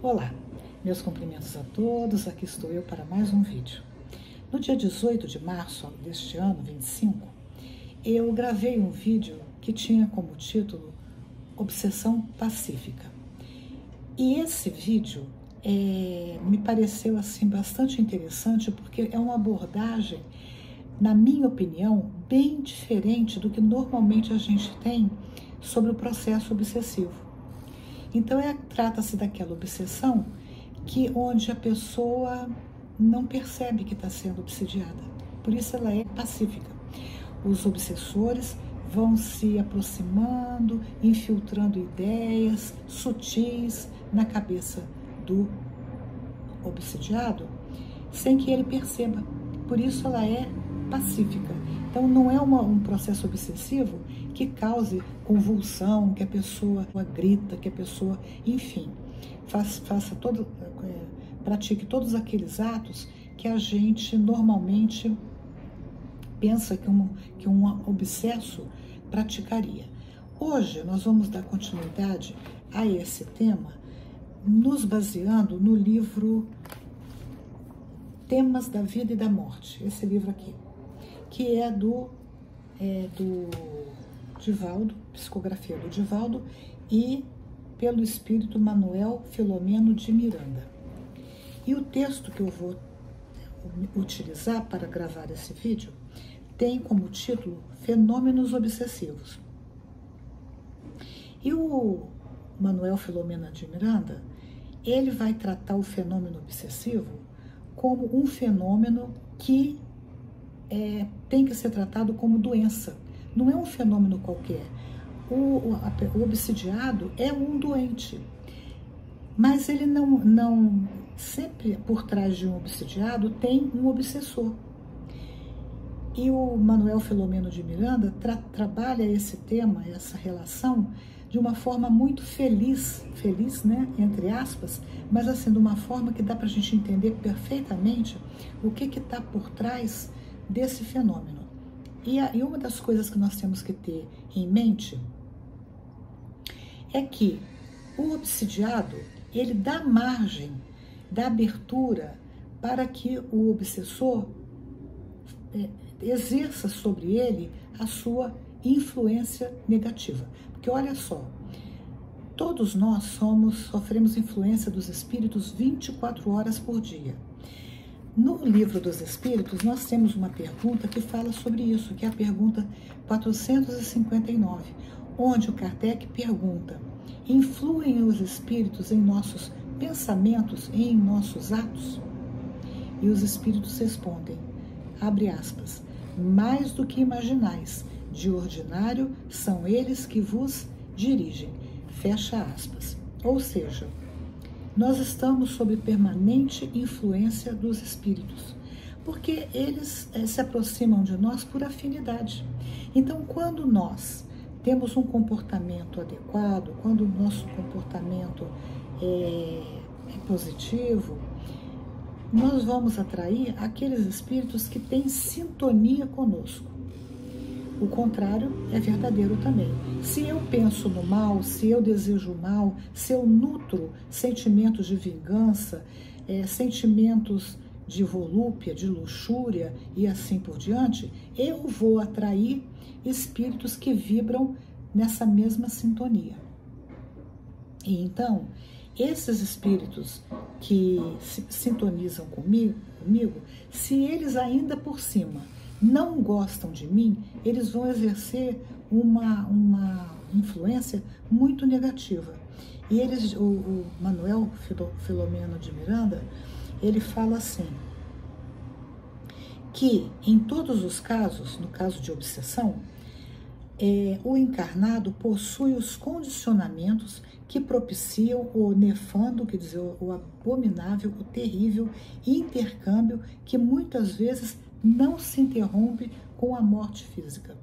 Olá, meus cumprimentos a todos, aqui estou eu para mais um vídeo. No dia 18 de março deste ano, 25, eu gravei um vídeo que tinha como título Obsessão Pacífica. E esse vídeo me pareceu assim bastante interessante porque é uma abordagem, na minha opinião, bem diferente do que normalmente a gente tem sobre o processo obsessivo. Então, trata-se daquela obsessão onde a pessoa não percebe que está sendo obsidiada. Por isso ela é pacífica. Os obsessores vão se aproximando, infiltrando ideias sutis na cabeça do obsidiado, sem que ele perceba. Por isso ela é pacífica. Então não é um processo obsessivo que cause convulsão, que a pessoa grita, que a pessoa, enfim, pratique todos aqueles atos que a gente normalmente pensa que um obsesso praticaria. Hoje nós vamos dar continuidade a esse tema, nos baseando no livro Temas da Vida e da Morte, esse livro aqui, que é do Divaldo, psicografia do Divaldo, e pelo espírito Manuel Filomeno de Miranda. E o texto que eu vou utilizar para gravar esse vídeo tem como título Fenômenos Obsessivos. E o Manuel Filomeno de Miranda, ele vai tratar o fenômeno obsessivo como um fenômeno que tem que ser tratado como doença. Não é um fenômeno qualquer. O obsidiado é um doente, mas ele não sempre por trás de um obsidiado tem um obsessor. E o Manuel Filomeno de Miranda trabalha esse tema, essa relação, de uma forma muito feliz, né, entre aspas, mas assim, de uma forma que dá para a gente entender perfeitamente o que está por trás desse fenômeno. E uma das coisas que nós temos que ter em mente é que o obsidiado, ele dá margem, dá abertura para que o obsessor exerça sobre ele a sua influência negativa. Porque olha só, todos nós sofremos influência dos espíritos 24 horas por dia. No livro dos Espíritos, nós temos uma pergunta que fala sobre isso, que é a pergunta 459, onde o Kardec pergunta: influem os espíritos em nossos pensamentos e em nossos atos? E os espíritos respondem, abre aspas, mais do que imaginais, de ordinário são eles que vos dirigem, fecha aspas. Ou seja, nós estamos sob permanente influência dos espíritos, porque eles se aproximam de nós por afinidade. Então, quando nós temos um comportamento adequado, quando o nosso comportamento é positivo, nós vamos atrair aqueles espíritos que têm sintonia conosco. O contrário é verdadeiro também. Se eu penso no mal, se eu desejo o mal, se eu nutro sentimentos de vingança, sentimentos de volúpia, de luxúria e assim por diante, eu vou atrair espíritos que vibram nessa mesma sintonia. E então, esses espíritos que se sintonizam comigo, se eles ainda por cima não gostam de mim, eles vão exercer uma influência muito negativa. E o Manuel Filomeno de Miranda, ele fala assim, que em todos os casos, no caso de obsessão, o encarnado possui os condicionamentos que propiciam o nefando, quer dizer, o abominável, o terrível intercâmbio que muitas vezes não se interrompe com a morte física.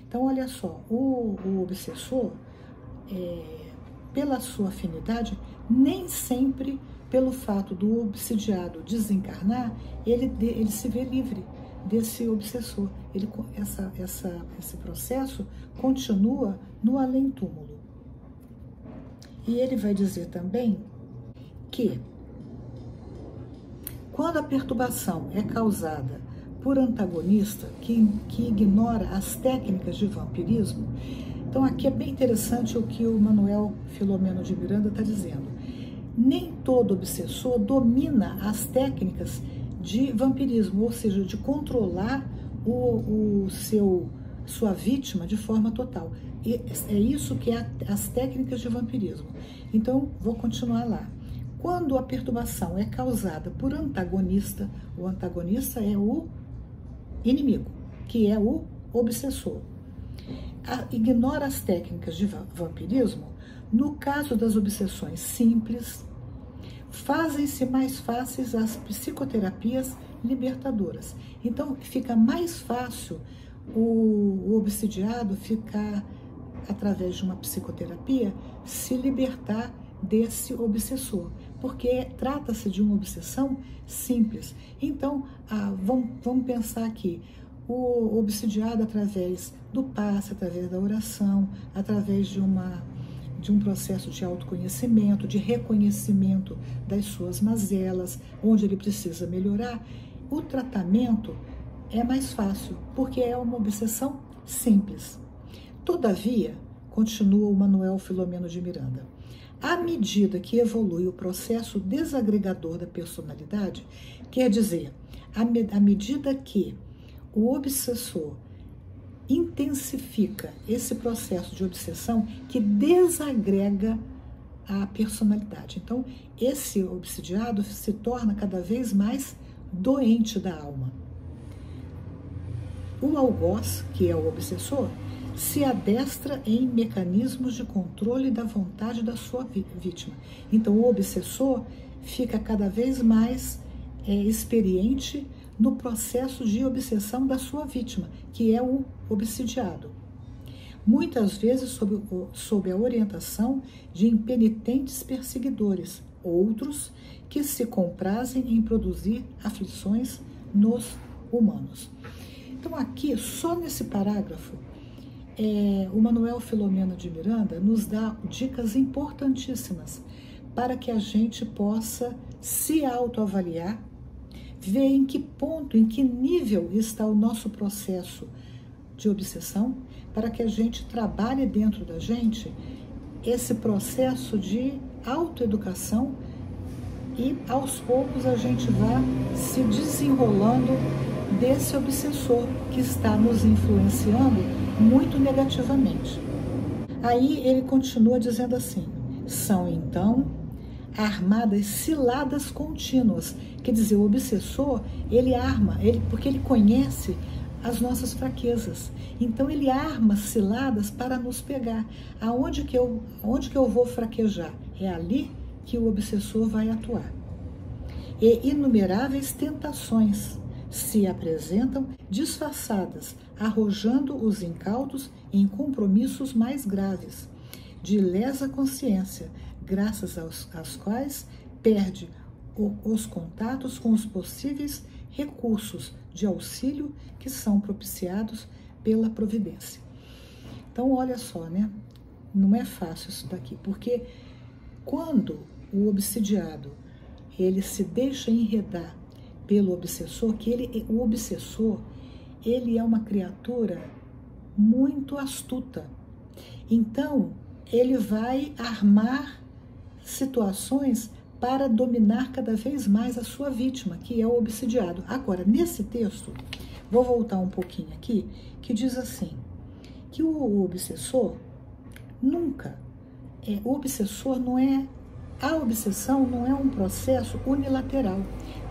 Então, olha só, o obsessor, pela sua afinidade, nem sempre pelo fato do obsidiado desencarnar, ele se vê livre desse obsessor. Esse processo continua no além-túmulo. E ele vai dizer também que quando a perturbação é causada por antagonista que ignora as técnicas de vampirismo, então aqui é bem interessante o que o Manuel Filomeno de Miranda está dizendo. Nem todo obsessor domina as técnicas de vampirismo, ou seja, de controlar sua vítima de forma total. E é isso que é as técnicas de vampirismo. Então, vou continuar lá. Quando a perturbação é causada por antagonista, o antagonista é o inimigo, que é o obsessor. Ignora as técnicas de vampirismo. No caso das obsessões simples, fazem-se mais fáceis as psicoterapias libertadoras. Então, fica mais fácil o obsidiado ficar, através de uma psicoterapia, se libertar desse obsessor, porque trata-se de uma obsessão simples. Então, vamos pensar aqui, o obsidiado, através do passe, através da oração, através de um processo de autoconhecimento, de reconhecimento das suas mazelas, onde ele precisa melhorar, o tratamento é mais fácil, porque é uma obsessão simples. Todavia, continua o Manuel Filomeno de Miranda, à medida que evolui o processo desagregador da personalidade, quer dizer, à medida que o obsessor intensifica esse processo de obsessão que desagrega a personalidade. Então, esse obsidiado se torna cada vez mais doente da alma. O algoz, que é o obsessor, se adestra em mecanismos de controle da vontade da sua vítima. Então, o obsessor fica cada vez mais experiente no processo de obsessão da sua vítima, que é o obsidiado. Muitas vezes sob a orientação de impenitentes perseguidores, outros que se comprazem em produzir aflições nos humanos. Então aqui, só nesse parágrafo, o Manuel Filomeno de Miranda nos dá dicas importantíssimas para que a gente possa se autoavaliar, ver em que ponto, em que nível está o nosso processo de obsessão, para que a gente trabalhe dentro da gente esse processo de autoeducação e aos poucos a gente vá se desenrolando desse obsessor que está nos influenciando muito negativamente. Aí ele continua dizendo assim: são então armadas ciladas contínuas. Quer dizer, o obsessor, ele arma, porque ele conhece as nossas fraquezas. Então ele arma ciladas para nos pegar. Aonde que eu vou fraquejar? É ali que o obsessor vai atuar. E inumeráveis tentações se apresentam disfarçadas, arrojando os incautos em compromissos mais graves, de lesa consciência, graças às quais perde os contatos com os possíveis recursos de auxílio que são propiciados pela providência. Então, olha só, né? Não é fácil isso daqui, porque quando o obsidiado ele se deixa enredar pelo obsessor, o obsessor ele é uma criatura muito astuta. Então, ele vai armar situações para dominar cada vez mais a sua vítima, que é o obsidiado. Agora, nesse texto, vou voltar um pouquinho aqui, que diz assim, que o obsessor nunca, a obsessão não é um processo unilateral.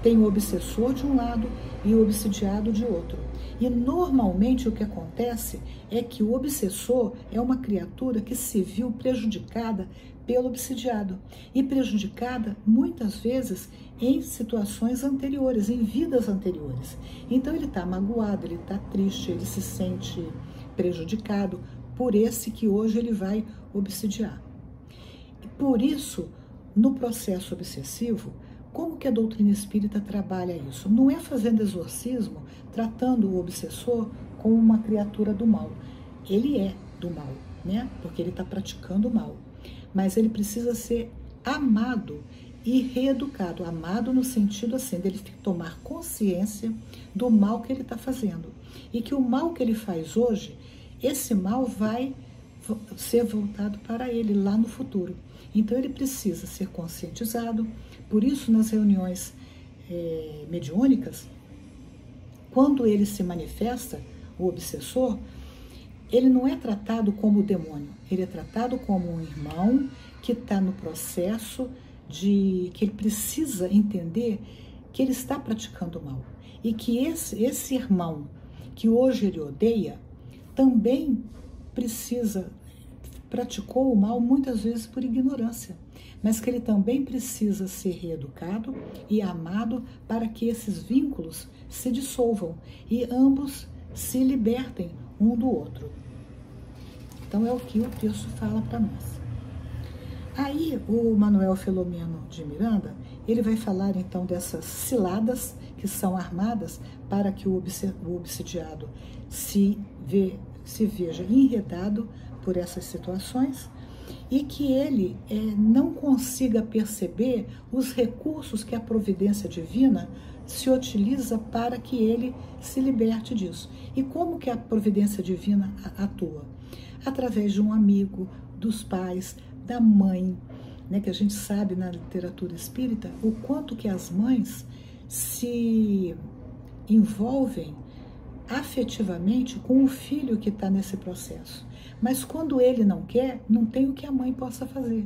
Tem o obsessor de um lado e o obsidiado de outro. E normalmente o que acontece é que o obsessor é uma criatura que se viu prejudicada pelo obsidiado. E prejudicada muitas vezes em situações anteriores, em vidas anteriores. Então ele está magoado, ele está triste, ele se sente prejudicado por esse que hoje ele vai obsidiar. E por isso, no processo obsessivo, como que a doutrina espírita trabalha isso? Não é fazendo exorcismo, tratando o obsessor como uma criatura do mal. Ele é do mal, né? Porque ele está praticando o mal. Mas ele precisa ser amado e reeducado, amado no sentido assim, dele tomar consciência do mal que ele está fazendo. E que o mal que ele faz hoje, esse mal vai ser voltado para ele lá no futuro. Então ele precisa ser conscientizado. Por isso, nas reuniões mediúnicas, quando ele se manifesta, o obsessor, ele não é tratado como o demônio, ele é tratado como um irmão que está no processo de que ele precisa entender que ele está praticando o mal. E que esse irmão que hoje ele odeia, também praticou o mal muitas vezes por ignorância, mas que ele também precisa ser reeducado e amado para que esses vínculos se dissolvam e ambos se libertem um do outro. Então é o que o texto fala para nós. Aí o Manuel Filomeno de Miranda, ele vai falar então dessas ciladas que são armadas para que o obsidiado se veja enredado por essas situações e que ele não consiga perceber os recursos que a providência divina se utiliza para que ele se liberte disso. E como que a providência divina atua? Através de um amigo, dos pais, da mãe, né, que a gente sabe na literatura espírita o quanto que as mães se envolvem afetivamente com o filho que está nesse processo. Mas quando ele não quer, não tem o que a mãe possa fazer.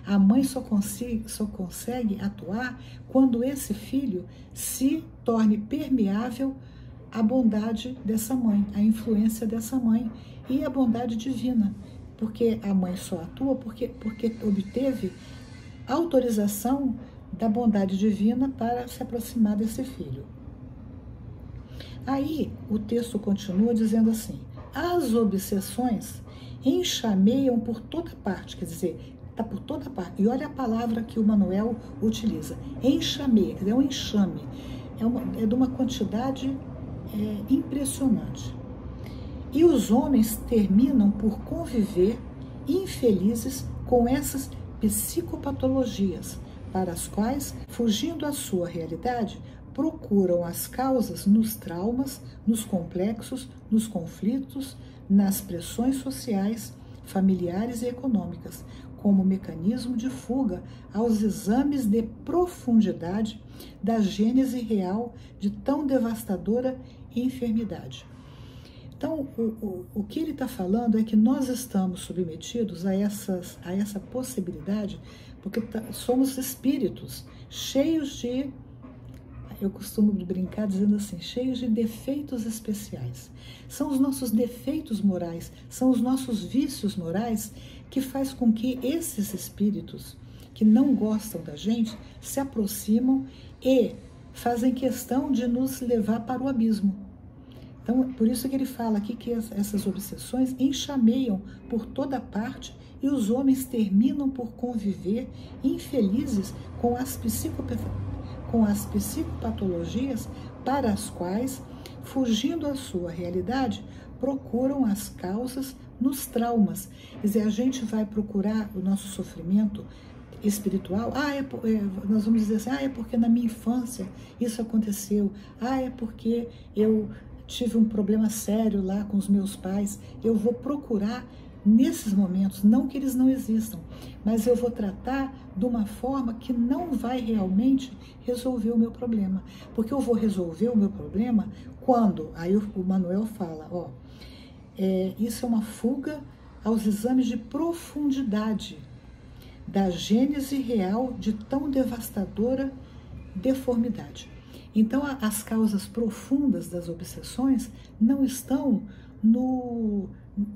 A mãe só consegue atuar quando esse filho se torne permeável à bondade dessa mãe, à influência dessa mãe e à bondade divina. Porque a mãe só atua porque obteve autorização da bondade divina para se aproximar desse filho. Aí o texto continua dizendo assim: as obsessões enxameiam por toda parte, quer dizer, está por toda parte. E olha a palavra que o Manuel utiliza: enxameia, quer dizer, é um enxame, é de uma quantidade impressionante. E os homens terminam por conviver infelizes com essas psicopatologias, para as quais, fugindo à sua realidade, procuram as causas nos traumas, nos complexos, nos conflitos, nas pressões sociais, familiares e econômicas, como mecanismo de fuga aos exames de profundidade da gênese real de tão devastadora enfermidade. Então, o que ele está falando é que nós estamos submetidos a essa possibilidade, porque somos espíritos cheios de, eu costumo brincar dizendo assim, cheios de defeitos especiais. São os nossos defeitos morais, são os nossos vícios morais que faz com que esses espíritos que não gostam da gente se aproximam e fazem questão de nos levar para o abismo. Então, por isso que ele fala aqui que essas obsessões enxameiam por toda parte e os homens terminam por conviver infelizes com as psicopatologias para as quais, fugindo à sua realidade, procuram as causas nos traumas. Quer dizer, a gente vai procurar o nosso sofrimento espiritual, nós vamos dizer assim, é porque na minha infância isso aconteceu, é porque eu tive um problema sério lá com os meus pais, eu vou procurar nesses momentos, não que eles não existam, mas eu vou tratar de uma forma que não vai realmente resolver o meu problema, porque eu vou resolver o meu problema quando, aí o Manuel fala, isso é uma fuga aos exames de profundidade da gênese real de tão devastadora deformidade. Então, as causas profundas das obsessões não estão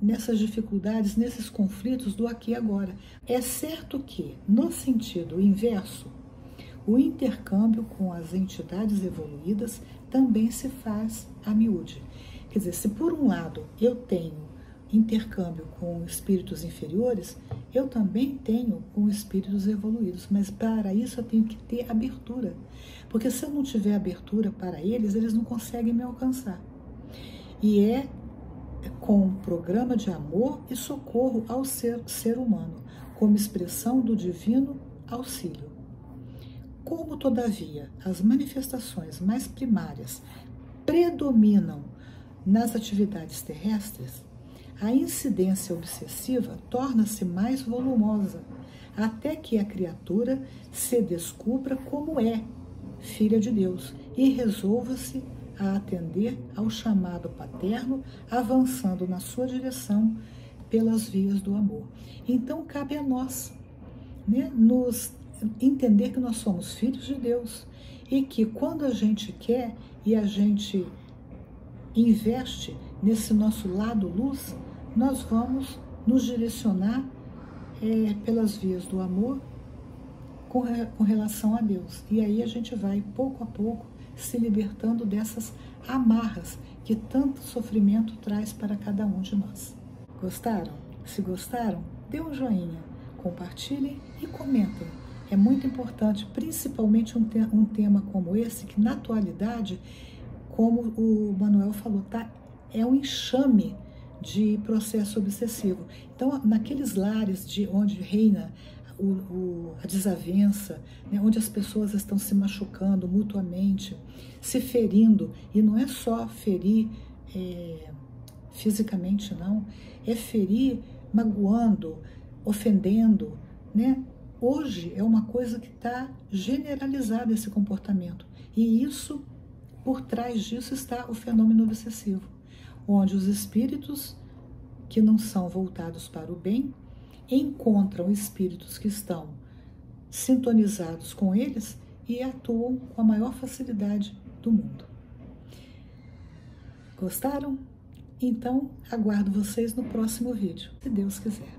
nessas dificuldades, nesses conflitos do aqui e agora. É certo que, no sentido inverso, o intercâmbio com as entidades evoluídas também se faz a miúde. Quer dizer, se por um lado eu tenho intercâmbio com espíritos inferiores, eu também tenho com espíritos evoluídos, mas para isso eu tenho que ter abertura, porque se eu não tiver abertura para eles, eles não conseguem me alcançar. E é com um programa de amor e socorro ao ser humano, como expressão do divino auxílio. Como, todavia, as manifestações mais primárias predominam nas atividades terrestres, a incidência obsessiva torna-se mais volumosa, até que a criatura se descubra como é, filha de Deus, e resolva-se a atender ao chamado paterno, avançando na sua direção pelas vias do amor. Então, cabe a nós, né, nos entender que nós somos filhos de Deus e que quando a gente quer e a gente investe nesse nosso lado luz, nós vamos nos direcionar pelas vias do amor com relação a Deus. E aí a gente vai, pouco a pouco, se libertando dessas amarras que tanto sofrimento traz para cada um de nós. Gostaram? Se gostaram, dê um joinha, compartilhem e comentem. É muito importante, principalmente um tema como esse, que na atualidade, como o Manuel falou, é um enxame de processo obsessivo. Então, naqueles lares onde reina a desavença, né, onde as pessoas estão se machucando mutuamente, se ferindo, e não é só ferir fisicamente, não, é ferir magoando, ofendendo, né? Hoje é uma coisa que está generalizada esse comportamento, e isso, por trás disso está o fenômeno obsessivo, onde os espíritos que não são voltados para o bem encontram espíritos que estão sintonizados com eles e atuam com a maior facilidade do mundo. Gostaram? Então, aguardo vocês no próximo vídeo, se Deus quiser.